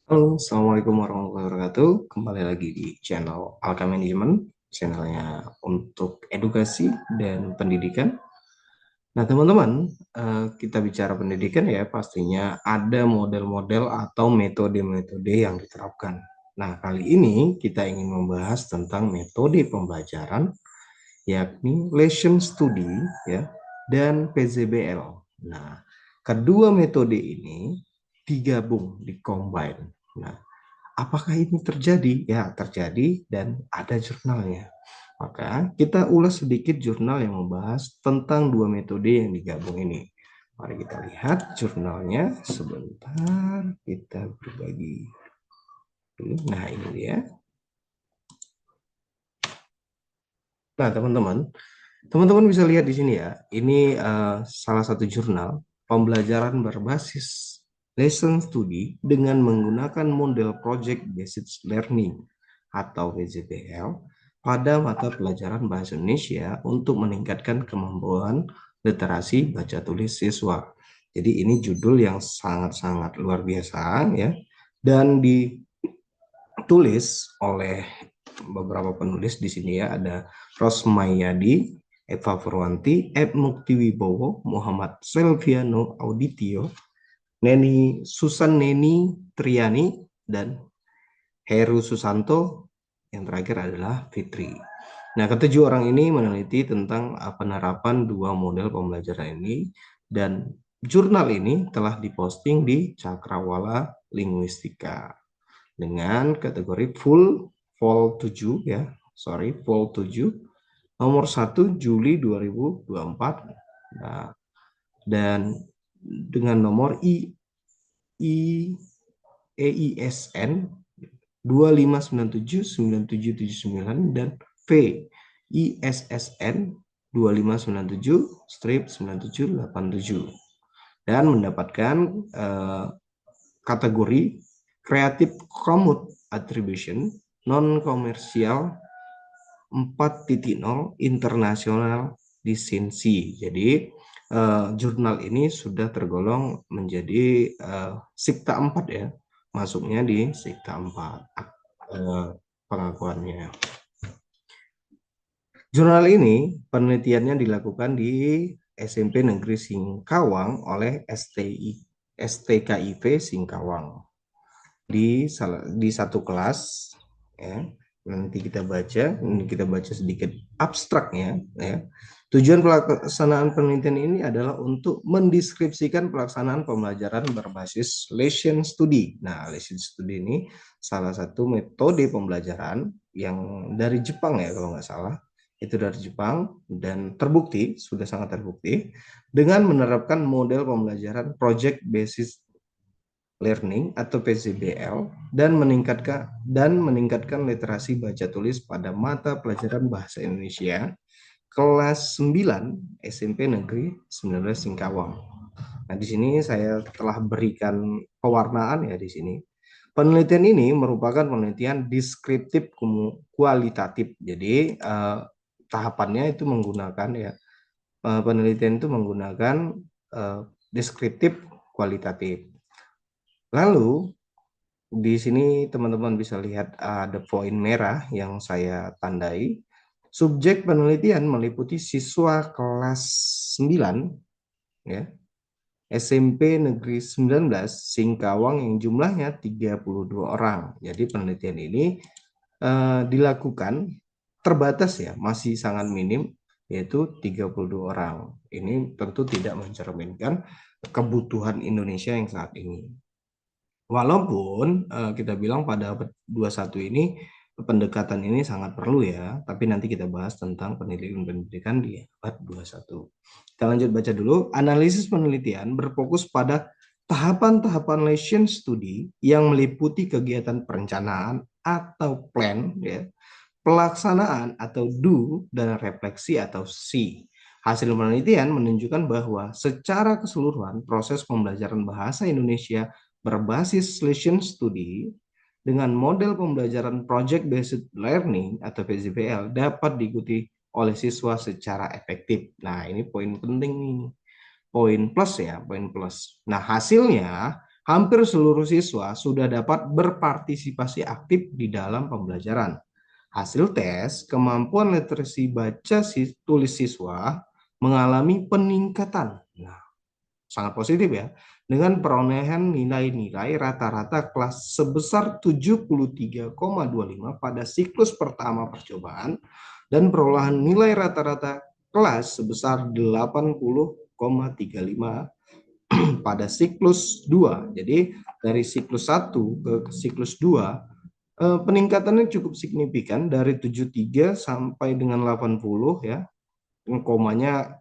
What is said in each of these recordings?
Halo, Assalamualaikum warahmatullahi wabarakatuh. Kembali lagi di channel Alka Management, channelnya untuk edukasi dan pendidikan. Nah, teman-teman, kita bicara pendidikan ya, pastinya ada model-model atau metode-metode yang diterapkan. Nah, kali ini kita ingin membahas tentang metode pembelajaran, yakni Lesson Study ya, dan PZBL. Nah, kedua metode ini digabung, dikombin. Nah, apakah ini terjadi? Ya, terjadi dan ada jurnalnya. Maka kita ulas sedikit jurnal yang membahas tentang dua metode yang digabung ini. Mari kita lihat jurnalnya. Sebentar, kita berbagi dulu. Nah, ini dia. Nah, teman-teman bisa lihat di sini ya. Ini salah satu jurnal pembelajaran berbasis lesson study dengan menggunakan model project based learning atau PJBL pada mata pelajaran bahasa Indonesia untuk meningkatkan kemampuan literasi baca tulis siswa. Jadi ini judul yang sangat-sangat luar biasa ya, dan ditulis oleh beberapa penulis di sini ya, ada Rosmayadi, Eva Purwanti, Ed Muktiwibowo, Muhammad Selviano Auditio, Neni Triani, dan Heru Susanto, yang terakhir adalah Fitri. Nah, ketujuh orang ini meneliti tentang penerapan dua model pembelajaran ini, dan jurnal ini telah diposting di Cakrawala Linguistika dengan kategori Vol 7 ya, Vol 7 nomor 1 Juli 2024. Nah, dan dengan nomor I EISN 25979779 dan V ISSN 2597-9787 dan mendapatkan kategori Creative Commons Attribution non komersial 4.0 internasional lisensi. Jadi jurnal ini sudah tergolong menjadi Sikta 4 ya, masuknya di Sikta 4 pengakuannya. Jurnal ini penelitiannya dilakukan di SMP Negeri Singkawang oleh STKIV Singkawang di satu kelas ya. Nanti kita baca sedikit abstraknya ya. Tujuan pelaksanaan penelitian ini adalah untuk mendeskripsikan pelaksanaan pembelajaran berbasis lesson study. Nah, lesson study ini salah satu metode pembelajaran yang dari Jepang ya kalau nggak salah. Itu dari Jepang dan sudah sangat terbukti dengan menerapkan model pembelajaran project basis learning atau PCBL dan meningkatkan literasi baca tulis pada mata pelajaran bahasa Indonesia kelas 9 SMP Negeri 19 Singkawang. Nah, di sini saya telah berikan pewarnaan ya di sini. Penelitian ini merupakan penelitian deskriptif kualitatif. Jadi tahapannya itu menggunakan ya, penelitian itu menggunakan deskriptif kualitatif. Lalu di sini teman-teman bisa lihat ada poin merah yang saya tandai. Subjek penelitian meliputi siswa kelas 9 ya, SMP Negeri 19 Singkawang yang jumlahnya 32 orang. Jadi penelitian ini dilakukan terbatas ya, masih sangat minim, yaitu 32 orang. Ini tentu tidak mencerminkan kebutuhan Indonesia yang saat ini. Walaupun kita bilang pada abad 21 ini pendekatan ini sangat perlu ya, tapi nanti kita bahas tentang pendidikan di abad 21. Kita lanjut baca dulu. Analisis penelitian berfokus pada tahapan-tahapan lesson study yang meliputi kegiatan perencanaan atau plan ya, pelaksanaan atau do, dan refleksi atau see. Hasil penelitian menunjukkan bahwa secara keseluruhan proses pembelajaran bahasa Indonesia berbasis lesson study dengan model pembelajaran project based learning atau PJBL dapat diikuti oleh siswa secara efektif. Nah, ini poin penting nih. Poin plus ya, poin plus. Nah, hasilnya hampir seluruh siswa sudah dapat berpartisipasi aktif di dalam pembelajaran. Hasil tes kemampuan literasi baca tulis siswa mengalami peningkatan. Nah, sangat positif ya. Dengan perolehan nilai-nilai rata-rata kelas sebesar 73,25 pada siklus pertama percobaan dan perolehan nilai rata-rata kelas sebesar 80,35 pada siklus 2. Jadi dari siklus 1 ke siklus 2 peningkatannya cukup signifikan dari 73 sampai dengan 80 ya. Komanya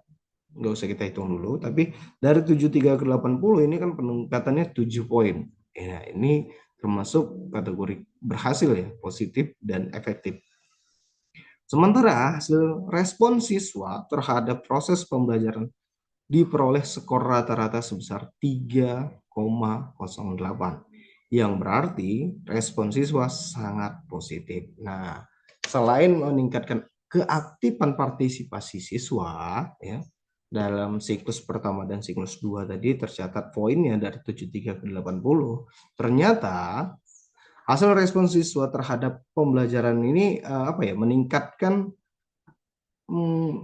nggak usah kita hitung dulu, tapi dari 73 ke 80 ini kan peningkatannya 7 poin. Ya, ini termasuk kategori berhasil ya, positif dan efektif. Sementara hasil respon siswa terhadap proses pembelajaran diperoleh skor rata-rata sebesar 3,08 yang berarti respon siswa sangat positif. Nah, selain meningkatkan keaktifan partisipasi siswa ya dalam siklus pertama dan siklus 2 tadi tercatat poinnya dari 73 ke 80, ternyata hasil respon siswa terhadap pembelajaran ini meningkatkan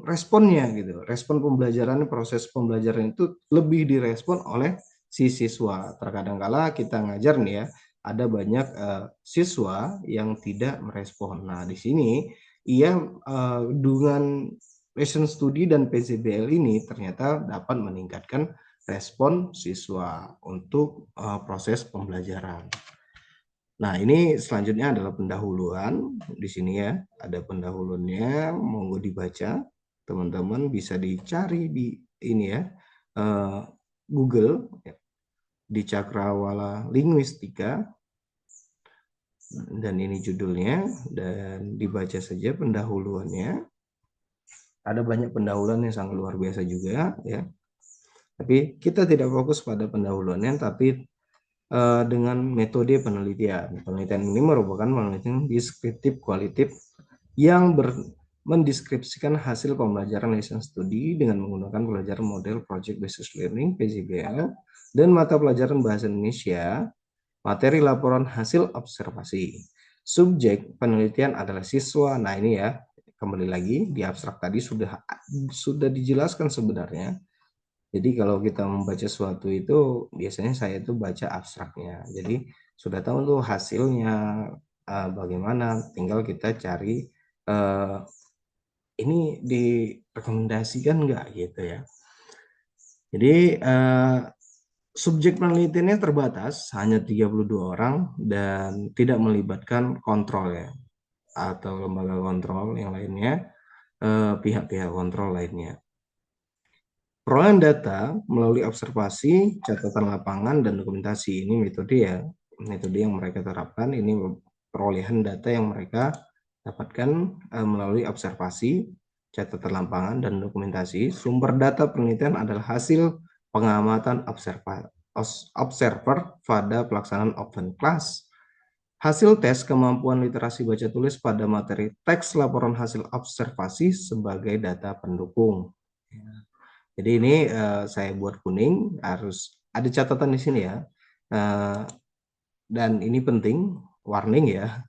responnya gitu. Respon pembelajaran, proses pembelajaran itu lebih direspon oleh si siswa. Terkadang kala kita ngajar nih ya, ada banyak siswa yang tidak merespon. Nah, di sini ia dengan lesson study dan PJBL ini ternyata dapat meningkatkan respon siswa untuk proses pembelajaran. Nah, ini selanjutnya adalah pendahuluan. Di sini ya, ada pendahuluannya, monggo dibaca. Teman-teman bisa dicari di ini ya, Google, ya, di Cakrawala Linguistika. Dan ini judulnya, dan dibaca saja pendahuluannya. Ada banyak pendahuluan yang sangat luar biasa juga, ya. Tapi kita tidak fokus pada pendahuluannya, tapi dengan metode penelitian. Penelitian ini merupakan penelitian deskriptif kualitatif yang mendeskripsikan hasil pembelajaran lesson study dengan menggunakan pelajaran model Project Based Learning (PJBL) dan mata pelajaran bahasa Indonesia, materi laporan hasil observasi. Subjek penelitian adalah siswa. Nah, ini ya, kembali lagi di abstrak tadi sudah dijelaskan sebenarnya. Jadi kalau kita membaca sesuatu itu biasanya saya itu baca abstraknya. Jadi sudah tahu tuh hasilnya bagaimana, tinggal kita cari ini direkomendasikan nggak gitu ya. Jadi subjek penelitiannya terbatas, hanya 32 orang dan tidak melibatkan kontrol ya, atau lembaga kontrol yang lainnya, pihak-pihak kontrol lainnya. Perolehan data melalui observasi, catatan lapangan, dan dokumentasi. Ini metode ya, metode yang mereka terapkan. Ini perolehan data yang mereka dapatkan melalui observasi, catatan lapangan, dan dokumentasi. Sumber data penelitian adalah hasil pengamatan observer pada pelaksanaan open class. Hasil tes kemampuan literasi baca tulis pada materi teks laporan hasil observasi sebagai data pendukung. Jadi ini saya buat kuning, harus ada catatan di sini ya. Dan ini penting, warning ya.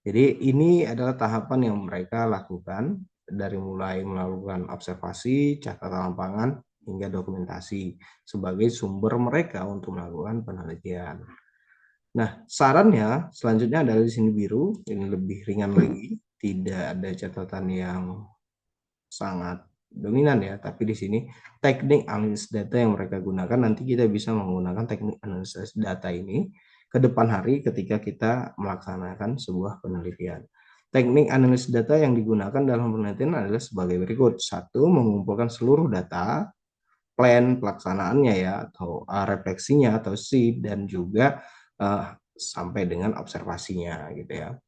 Jadi ini adalah tahapan yang mereka lakukan dari mulai melakukan observasi, catatan lapangan, hingga dokumentasi sebagai sumber mereka untuk melakukan penelitian. Nah, sarannya selanjutnya adalah di sini biru, ini lebih ringan lagi, tidak ada catatan yang sangat dominan ya, tapi di sini teknik analisis data yang mereka gunakan, nanti kita bisa menggunakan teknik analisis data ini ke depan hari ketika kita melaksanakan sebuah penelitian. Teknik analisis data yang digunakan dalam penelitian adalah sebagai berikut. Satu, mengumpulkan seluruh data, plan pelaksanaannya ya, atau refleksinya atau seed, dan juga sampai dengan observasinya gitu ya.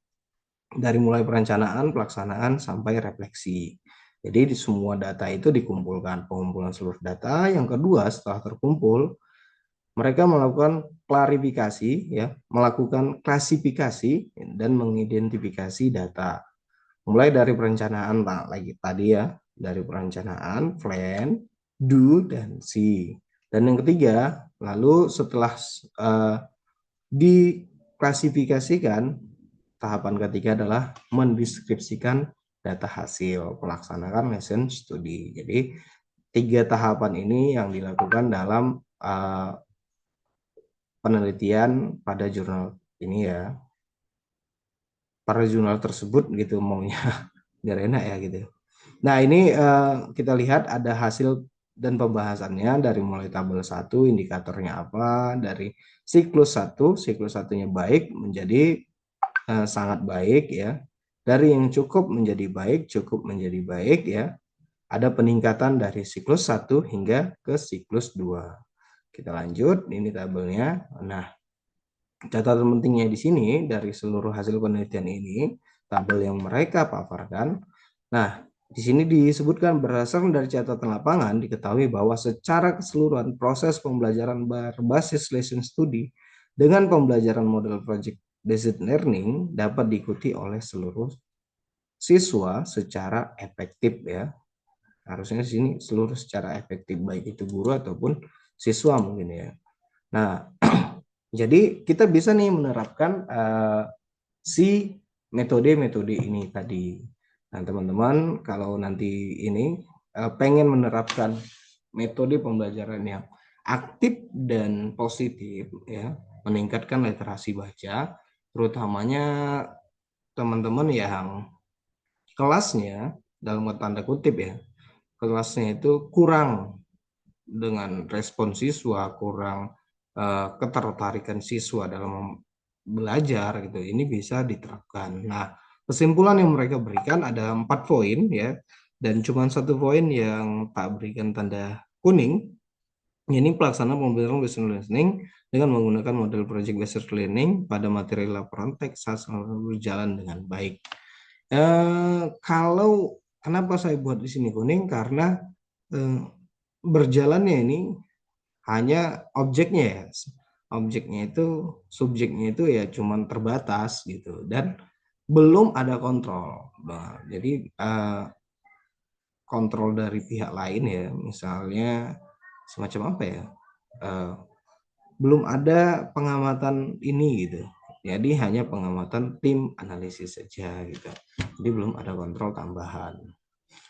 Dari mulai perencanaan, pelaksanaan, sampai refleksi. Jadi di semua data itu dikumpulkan, pengumpulan seluruh data. Yang kedua, setelah terkumpul, mereka melakukan klarifikasi, ya, melakukan klasifikasi dan mengidentifikasi data. Mulai dari perencanaan, lagi tadi ya, dari perencanaan, plan, do, dan see. Dan yang ketiga, lalu setelah diklasifikasikan, tahapan ketiga adalah mendeskripsikan data hasil pelaksanakan lesson studi. Jadi tiga tahapan ini yang dilakukan dalam penelitian pada jurnal ini ya, para jurnal tersebut gitu maunya biar enak ya gitu. Nah ini kita lihat ada hasil dan pembahasannya dari mulai tabel 1 indikatornya apa, dari siklus satunya baik menjadi sangat baik ya, dari yang cukup menjadi baik, cukup menjadi baik ya, ada peningkatan dari siklus 1 hingga ke siklus 2. Kita lanjut, ini tabelnya. Nah, catatan pentingnya di sini dari seluruh hasil penelitian ini, tabel yang mereka paparkan. Nah, di sini disebutkan berdasarkan dari catatan lapangan diketahui bahwa secara keseluruhan proses pembelajaran berbasis lesson study dengan pembelajaran model project based learning dapat diikuti oleh seluruh siswa secara efektif ya. Harusnya di sini seluruh secara efektif baik itu guru ataupun siswa mungkin ya. Nah, jadi kita bisa nih menerapkan si metode-metode ini tadi. Nah, teman-teman kalau nanti ini pengen menerapkan metode pembelajaran yang aktif dan positif ya, meningkatkan literasi baca, terutamanya teman-teman yang kelasnya dalam tanda kutip ya, kelasnya itu kurang dengan respon siswa, kurang ketertarikan siswa dalam belajar gitu. Ini bisa diterapkan. Nah, kesimpulan yang mereka berikan ada 4 poin ya, dan cuma 1 poin yang tak berikan tanda kuning. Ini pelaksanaan pembelajaran based learning dengan menggunakan model project based learning pada materi laporan teks saat berjalan dengan baik. Kalau kenapa saya buat di sini kuning karena eh, berjalannya ini hanya objeknya ya, objeknya itu subjeknya itu ya cuman terbatas gitu dan belum ada kontrol. Nah, jadi kontrol dari pihak lain ya, misalnya semacam apa ya, eh, belum ada pengamatan ini gitu. Jadi hanya pengamatan tim analisis saja gitu. Jadi belum ada kontrol tambahan.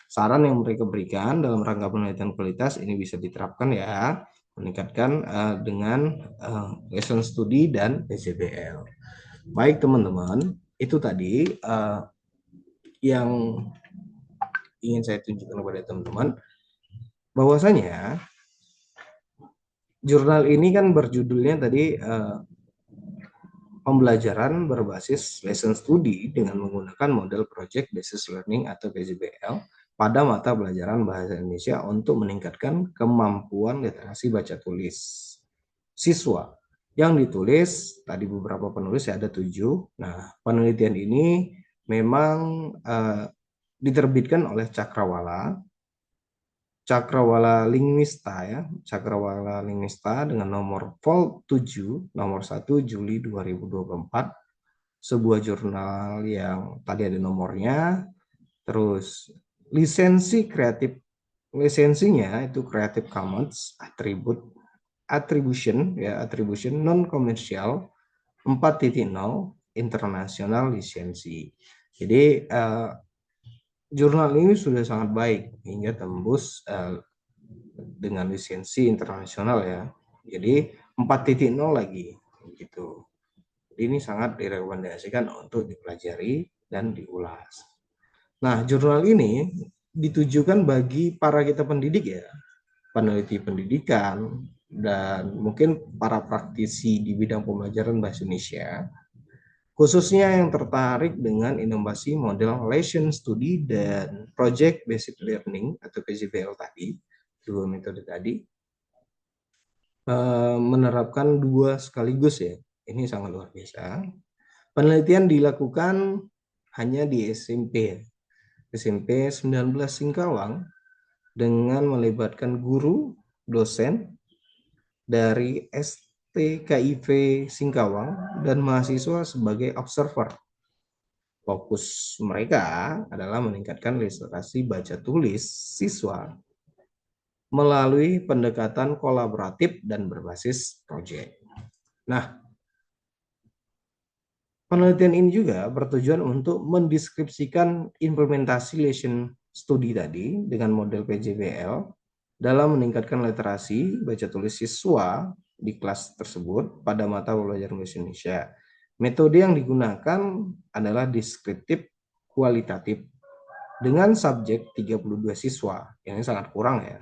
Saran yang mereka berikan dalam rangka penelitian kualitas ini bisa diterapkan ya, meningkatkan dengan lesson study dan PCBL. Baik teman-teman, itu tadi yang ingin saya tunjukkan kepada teman-teman, bahwasanya jurnal ini kan berjudulnya tadi pembelajaran berbasis lesson study dengan menggunakan model project basis learning atau PJBL pada mata pelajaran bahasa Indonesia untuk meningkatkan kemampuan literasi baca tulis siswa. Yang ditulis tadi beberapa penulis ya, ada 7. Nah, penelitian ini memang diterbitkan oleh Cakrawala Linguista ya, Cakrawala Linguista dengan nomor Vol 7 nomor 1 Juli 2024, sebuah jurnal yang tadi ada nomornya, terus lisensinya itu Creative Commons attribution non komersial 4.0 internasional lisensi. Jadi jurnal ini sudah sangat baik hingga tembus dengan lisensi internasional ya. Jadi 4.0 lagi gitu. Ini sangat direkomendasikan untuk dipelajari dan diulas. Nah, jurnal ini ditujukan bagi para kita pendidik ya, peneliti pendidikan, dan mungkin para praktisi di bidang pembelajaran bahasa Indonesia, khususnya yang tertarik dengan inovasi model lesson study dan project based learning atau PJBL tadi, dua metode tadi, menerapkan dua sekaligus ya. Ini sangat luar biasa. Penelitian dilakukan hanya di SMP, SMP 19 Singkawang dengan melibatkan guru, dosen dari STKIV Singkawang dan mahasiswa sebagai observer. Fokus mereka adalah meningkatkan literasi baca tulis siswa melalui pendekatan kolaboratif dan berbasis proyek. Nah, penelitian ini juga bertujuan untuk mendeskripsikan implementasi lesson study tadi dengan model PJBL dalam meningkatkan literasi baca tulis siswa di kelas tersebut pada mata pelajaran bahasa Indonesia. Metode yang digunakan adalah deskriptif kualitatif dengan subjek 32 siswa. Yang ini sangat kurang ya.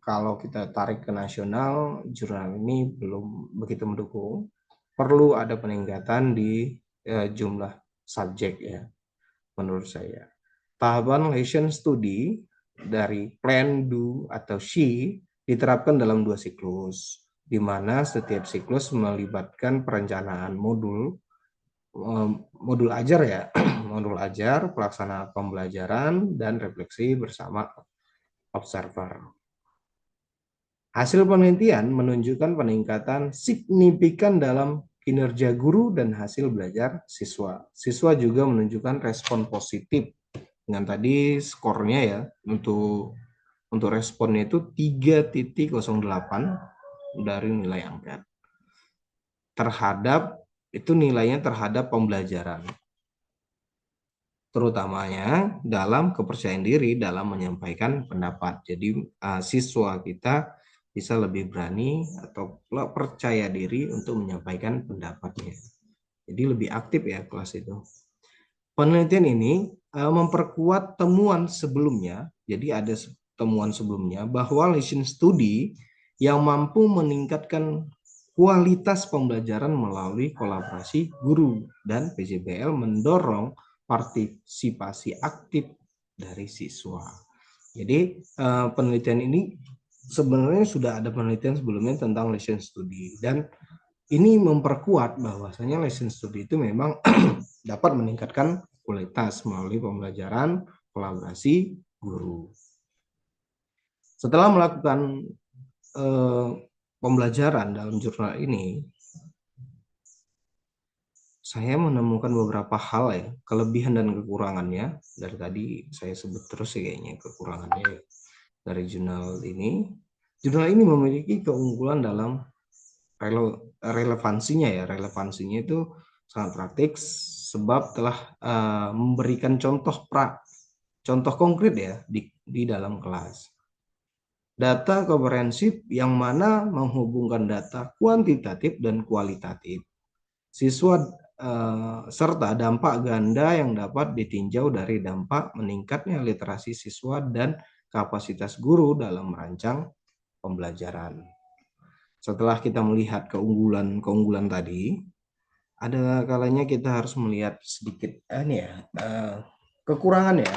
Kalau kita tarik ke nasional, jurnal ini belum begitu mendukung. Perlu ada peningkatan di jumlah subjek ya, menurut saya. Tahapan lesson study dari plan, do, atau she diterapkan dalam 2 siklus, di mana setiap siklus melibatkan perencanaan modul ajar ya, modul ajar, pelaksanaan pembelajaran, dan refleksi bersama observer. Hasil penelitian menunjukkan peningkatan signifikan dalam kinerja guru dan hasil belajar siswa. Siswa juga menunjukkan respon positif dengan tadi skornya ya untuk responnya itu 3,08 dari nilai angka. Terhadap itu nilainya terhadap pembelajaran. Terutamanya dalam kepercayaan diri dalam menyampaikan pendapat. Jadi siswa kita bisa lebih berani atau percaya diri untuk menyampaikan pendapatnya. Jadi lebih aktif ya kelas itu. Penelitian ini memperkuat temuan sebelumnya. Jadi ada temuan sebelumnya bahwa lesson study yang mampu meningkatkan kualitas pembelajaran melalui kolaborasi guru dan PJBL mendorong partisipasi aktif dari siswa. Jadi penelitian ini sebenarnya sudah ada penelitian sebelumnya tentang lesson study dan ini memperkuat bahwasanya lesson study itu memang dapat meningkatkan kualitas melalui pembelajaran kolaborasi guru. Setelah melakukan pembelajaran dalam jurnal ini, saya menemukan beberapa hal ya, kelebihan dan kekurangannya. Dari tadi saya sebut terus ya kayaknya kekurangannya dari jurnal ini. Jurnal ini memiliki keunggulan dalam relevansinya ya. Relevansinya itu sangat praktik sebab telah memberikan contoh konkret ya di dalam kelas. Data komprehensif yang mana menghubungkan data kuantitatif dan kualitatif. Siswa serta dampak ganda yang dapat ditinjau dari dampak meningkatnya literasi siswa dan kapasitas guru dalam merancang pembelajaran. Setelah kita melihat keunggulan tadi, ada kalanya kita harus melihat sedikit kekurangan ya.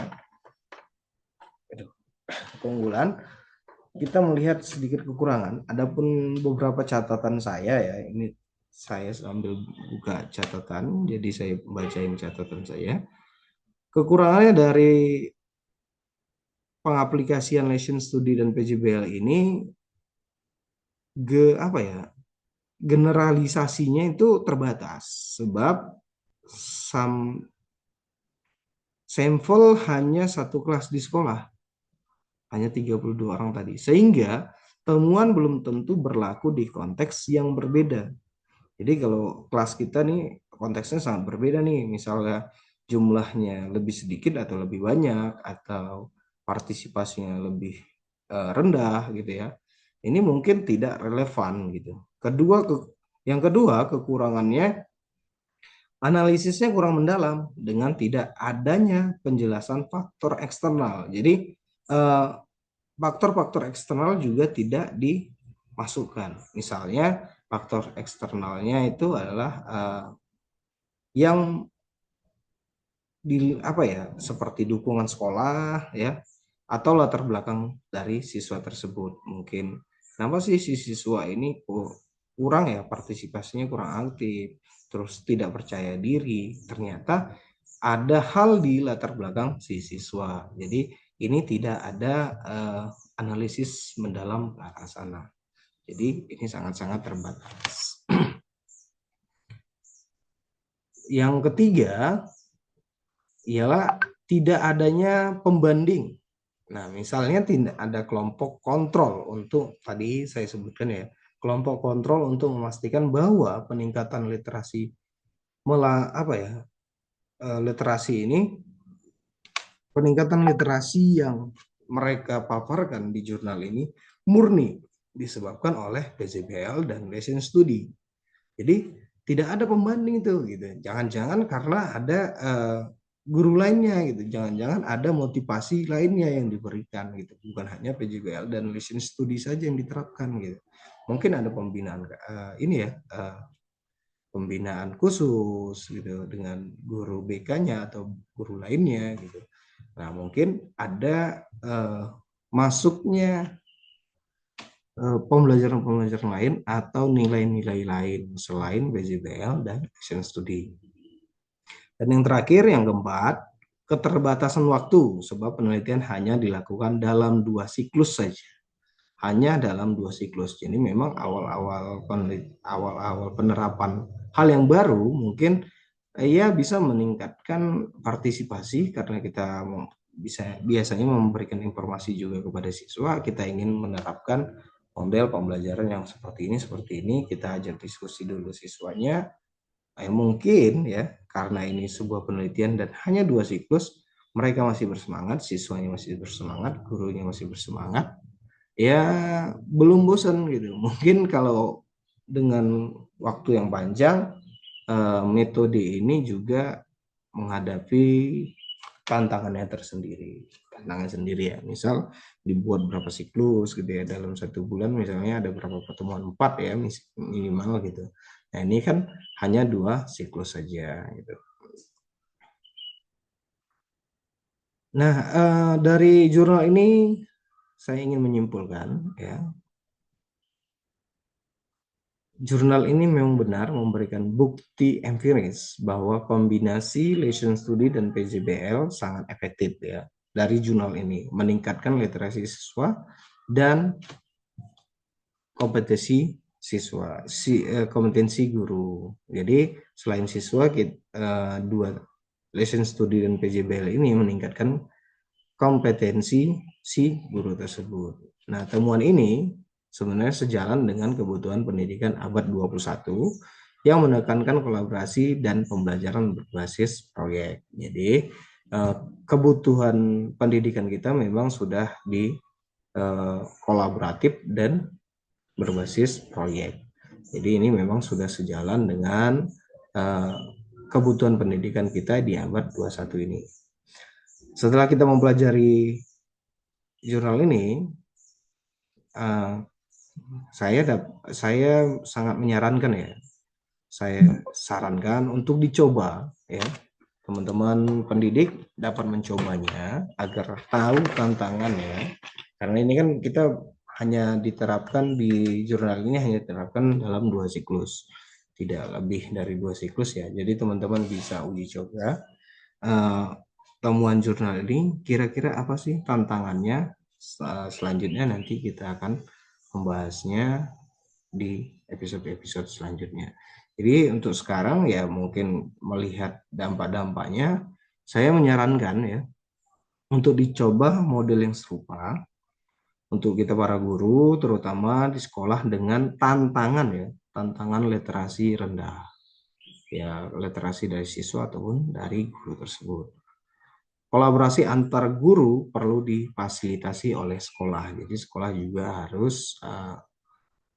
Keunggulan kita melihat sedikit kekurangan. Adapun beberapa catatan saya ya, ini saya sambil buka catatan, jadi saya bacain catatan saya. Kekurangannya dari pengaplikasian lesson study dan PJBL ini generalisasinya itu terbatas sebab sampel hanya satu kelas di sekolah, hanya 32 orang tadi, sehingga temuan belum tentu berlaku di konteks yang berbeda. Jadi kalau kelas kita nih konteksnya sangat berbeda nih, misalnya jumlahnya lebih sedikit atau lebih banyak atau partisipasinya lebih rendah gitu ya. Ini mungkin tidak relevan gitu. Yang kedua kekurangannya analisisnya kurang mendalam dengan tidak adanya penjelasan faktor eksternal. Jadi faktor-faktor eksternal juga tidak dimasukkan. Misalnya faktor eksternalnya itu adalah yang seperti dukungan sekolah ya atau latar belakang dari siswa tersebut. Mungkin kenapa sih si siswa ini kurang ya partisipasinya kurang aktif, terus tidak percaya diri. Ternyata ada hal di latar belakang si siswa. Jadi ini tidak ada analisis mendalam ke arah sana. Jadi ini sangat-sangat terbatas. Yang ketiga ialah tidak adanya pembanding Nah, misalnya tidak ada kelompok kontrol untuk tadi saya sebutkan ya, kelompok kontrol untuk memastikan bahwa peningkatan literasi apa ya, literasi ini, peningkatan literasi yang mereka paparkan di jurnal ini murni disebabkan oleh PJBL dan Lessons Studi. Jadi tidak ada pembanding itu gitu. Jangan-jangan karena ada guru lainnya gitu. Jangan-jangan ada motivasi lainnya yang diberikan gitu. Bukan hanya PJBL dan Lessons Studi saja yang diterapkan gitu. Mungkin ada pembinaan ini ya, pembinaan khusus gitu dengan guru BK-nya atau guru lainnya gitu. Nah, mungkin ada masuknya pembelajaran-pembelajaran lain atau nilai-nilai lain selain BJBL dan action study. Dan yang terakhir, yang keempat, keterbatasan waktu, sebab penelitian hanya dilakukan dalam 2 siklus saja. Hanya dalam 2 siklus. Jadi memang awal-awal penerapan hal yang baru mungkin ya bisa meningkatkan partisipasi karena kita biasanya memberikan informasi juga kepada siswa. Kita ingin menerapkan model pembelajaran yang seperti ini, kita ajak diskusi dulu siswanya. Mungkin ya karena ini sebuah penelitian dan hanya 2 siklus, mereka masih bersemangat, siswanya masih bersemangat, gurunya masih bersemangat, ya belum bosan gitu. Mungkin kalau dengan waktu yang panjang, metode ini juga menghadapi tantangannya tersendiri, tantangan sendiri ya. Misal dibuat berapa siklus gitu ya, dalam 1 bulan misalnya ada berapa pertemuan, 4 ya minimal gitu. Nah ini kan hanya 2 siklus saja gitu. Nah, dari jurnal ini saya ingin menyimpulkan ya, jurnal ini memang benar memberikan bukti empiris bahwa kombinasi Lesson Study dan PJBL sangat efektif ya. Dari jurnal ini meningkatkan literasi siswa dan kompetensi siswa, kompetensi guru. Jadi selain siswa, dua Lesson Study dan PJBL ini meningkatkan kompetensi si guru tersebut. Nah, temuan ini sebenarnya sejalan dengan kebutuhan pendidikan abad 21 yang menekankan kolaborasi dan pembelajaran berbasis proyek. Jadi, kebutuhan pendidikan kita memang sudah di kolaboratif dan berbasis proyek. Jadi ini memang sudah sejalan dengan kebutuhan pendidikan kita di abad 21 ini. Setelah kita mempelajari jurnal ini, saya sangat menyarankan ya, saya sarankan untuk dicoba ya, teman-teman pendidik dapat mencobanya agar tahu tantangannya, karena ini kan kita hanya diterapkan di jurnal ini, hanya diterapkan dalam 2 siklus, tidak lebih dari 2 siklus ya. Jadi teman-teman bisa uji coba temuan jurnal ini, kira-kira apa sih tantangannya. Selanjutnya nanti kita akan membahasnya di episode-episode selanjutnya. Jadi untuk sekarang ya mungkin melihat dampak-dampaknya, saya menyarankan ya untuk dicoba model yang serupa untuk kita para guru, terutama di sekolah dengan tantangan ya, tantangan literasi rendah. Ya, literasi dari siswa ataupun dari guru tersebut. Kolaborasi antar guru perlu difasilitasi oleh sekolah. Jadi sekolah juga harus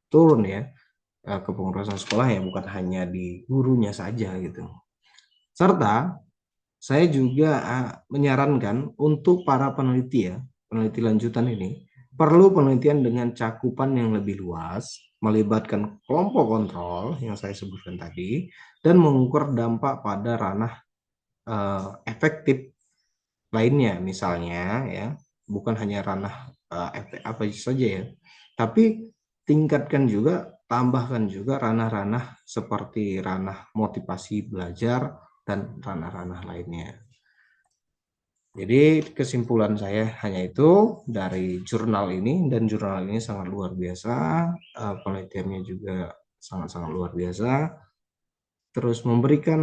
turun ya, kepengurusan sekolah ya, bukan hanya di gurunya saja gitu. Serta saya juga menyarankan untuk para peneliti ya, peneliti lanjutan ini perlu penelitian dengan cakupan yang lebih luas, melibatkan kelompok kontrol yang saya sebutkan tadi, dan mengukur dampak pada ranah efektif lainnya, misalnya ya, bukan hanya ranah apa saja ya, tapi tingkatkan juga, tambahkan juga ranah-ranah seperti ranah motivasi belajar dan ranah-ranah lainnya. Jadi kesimpulan saya hanya itu dari jurnal ini, dan jurnal ini sangat luar biasa, penelitiannya juga sangat-sangat luar biasa, terus memberikan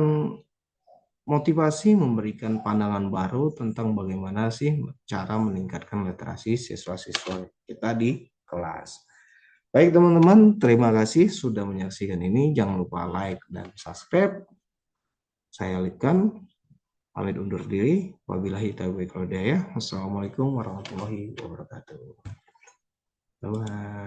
motivasi memberikan pandangan baru tentang bagaimana sih cara meningkatkan literasi siswa-siswa kita di kelas. Baik teman-teman, terima kasih sudah menyaksikan ini. Jangan lupa like dan subscribe. Saya Lidkan, pamit undur diri. Wabillahi taufiq wal hidayah. Wassalamualaikum warahmatullahi wabarakatuh. Bye-bye.